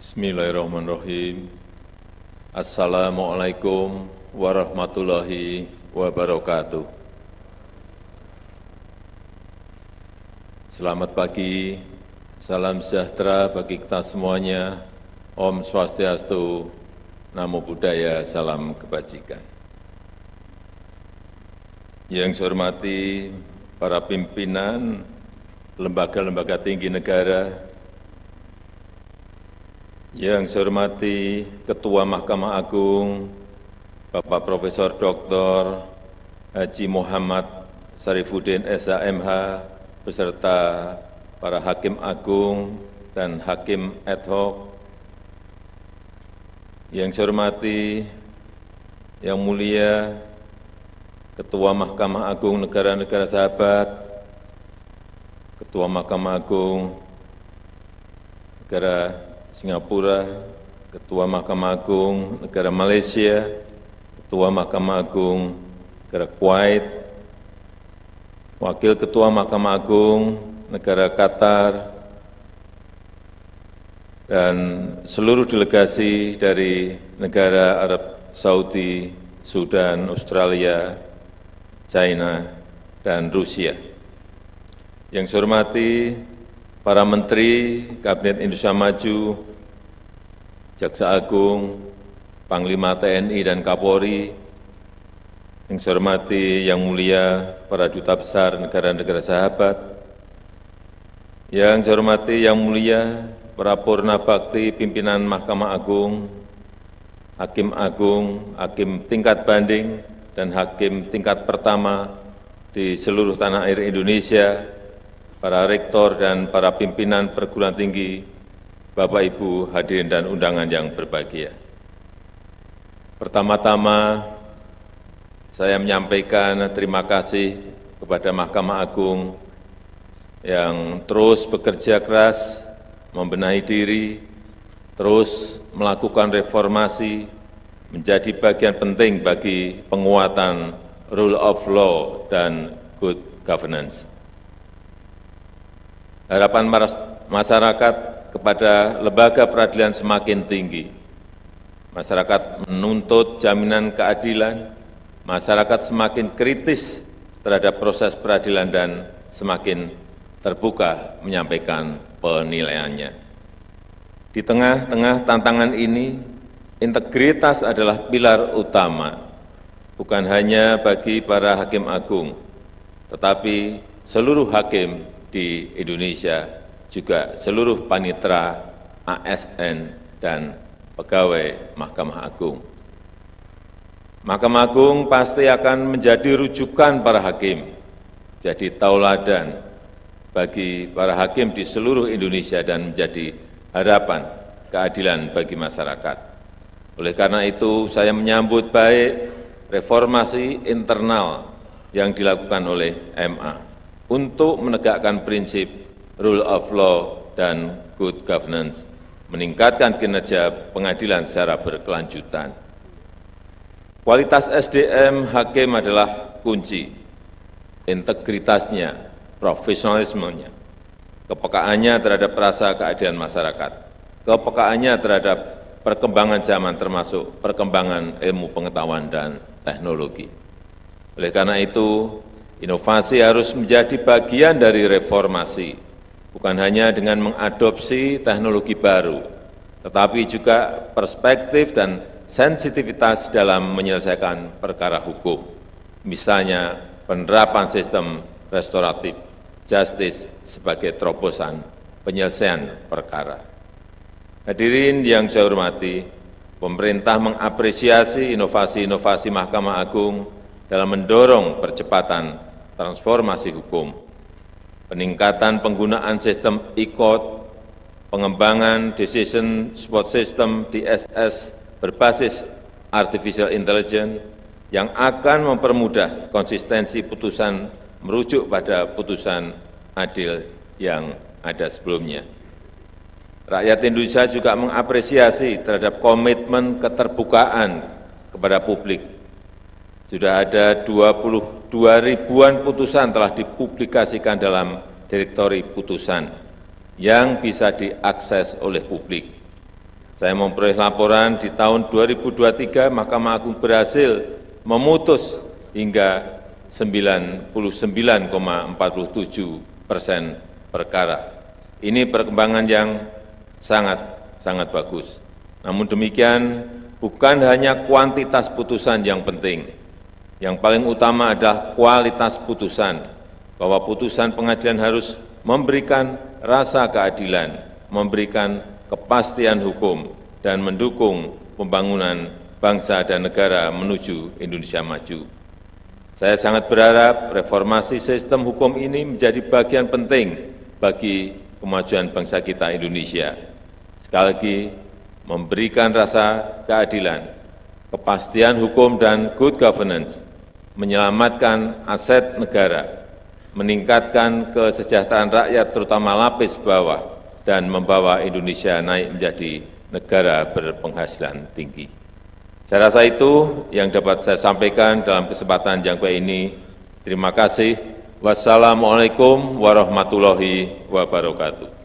Bismillahirrahmanirrahim. Assalamualaikum warahmatullahi wabarakatuh. Selamat pagi, salam sejahtera bagi kita semuanya. Om Swastiastu, Namo Buddhaya, salam kebajikan. Yang saya hormati para pimpinan lembaga-lembaga tinggi negara, yang saya hormati Ketua Mahkamah Agung, Bapak Profesor Dr. Haji Muhammad Syarifuddin SH.MH, beserta para Hakim Agung dan Hakim ad hoc. Yang saya hormati Yang Mulia Ketua Mahkamah Agung Negara-Negara Sahabat, Ketua Mahkamah Agung Negara Singapura, Ketua Mahkamah Agung Negara Malaysia, Ketua Mahkamah Agung Negara Kuwait, Wakil Ketua Mahkamah Agung Negara Qatar, dan seluruh delegasi dari negara Arab Saudi, Sudan, Australia, China, dan Rusia. Yang saya hormati para Menteri Kabinet Indonesia Maju, Jaksa Agung, Panglima TNI dan Kapolri, yang saya hormati Yang Mulia para Duta Besar negara-negara sahabat, yang saya hormati Yang Mulia para Purna Bakti pimpinan Mahkamah Agung, Hakim Agung, Hakim tingkat banding, dan Hakim tingkat pertama di seluruh tanah air Indonesia, para rektor dan para pimpinan perguruan tinggi, Bapak Ibu hadirin dan undangan yang berbahagia. Pertama-tama, saya menyampaikan terima kasih kepada Mahkamah Agung yang terus bekerja keras, membenahi diri, terus melakukan reformasi, menjadi bagian penting bagi penguatan rule of law dan good governance. Harapan masyarakat kepada lembaga peradilan semakin tinggi. Masyarakat menuntut jaminan keadilan, masyarakat semakin kritis terhadap proses peradilan dan semakin terbuka menyampaikan penilaiannya. Di tengah-tengah tantangan ini, integritas adalah pilar utama, bukan hanya bagi para hakim agung, tetapi seluruh hakim di Indonesia, juga seluruh panitera, ASN, dan pegawai Mahkamah Agung. Mahkamah Agung pasti akan menjadi rujukan para hakim, jadi tauladan bagi para hakim di seluruh Indonesia dan menjadi harapan keadilan bagi masyarakat. Oleh karena itu, saya menyambut baik reformasi internal yang dilakukan oleh MA untuk menegakkan prinsip rule of law dan good governance, meningkatkan kinerja pengadilan secara berkelanjutan. Kualitas SDM hakim adalah kunci, integritasnya, profesionalismenya, kepekaannya terhadap rasa keadilan masyarakat, kepekaannya terhadap perkembangan zaman termasuk perkembangan ilmu pengetahuan dan teknologi. Oleh karena itu, inovasi harus menjadi bagian dari reformasi, bukan hanya dengan mengadopsi teknologi baru, tetapi juga perspektif dan sensitivitas dalam menyelesaikan perkara hukum. Misalnya, penerapan sistem restoratif justice sebagai terobosan penyelesaian perkara. Hadirin yang saya hormati, pemerintah mengapresiasi inovasi-inovasi Mahkamah Agung dalam mendorong percepatan transformasi hukum, peningkatan penggunaan sistem e-court, pengembangan decision support system DSS berbasis artificial intelligence yang akan mempermudah konsistensi putusan merujuk pada putusan adil yang ada sebelumnya. Rakyat Indonesia juga mengapresiasi terhadap komitmen keterbukaan kepada publik. Sudah ada 22 ribuan putusan telah dipublikasikan dalam direktori putusan yang bisa diakses oleh publik. Saya memperoleh laporan di tahun 2023 Mahkamah Agung berhasil memutus hingga 99,47% perkara. Ini perkembangan yang sangat bagus. Namun demikian, bukan hanya kuantitas putusan yang penting. Yang paling utama adalah kualitas putusan, bahwa putusan pengadilan harus memberikan rasa keadilan, memberikan kepastian hukum, dan mendukung pembangunan bangsa dan negara menuju Indonesia maju. Saya sangat berharap reformasi sistem hukum ini menjadi bagian penting bagi kemajuan bangsa kita Indonesia. Sekali lagi, memberikan rasa keadilan, kepastian hukum dan good governance, menyelamatkan aset negara, meningkatkan kesejahteraan rakyat terutama lapis bawah, dan membawa Indonesia naik menjadi negara berpenghasilan tinggi. Saya rasa itu yang dapat saya sampaikan dalam kesempatan yang baik ini. Terima kasih. Wassalamualaikum warahmatullahi wabarakatuh.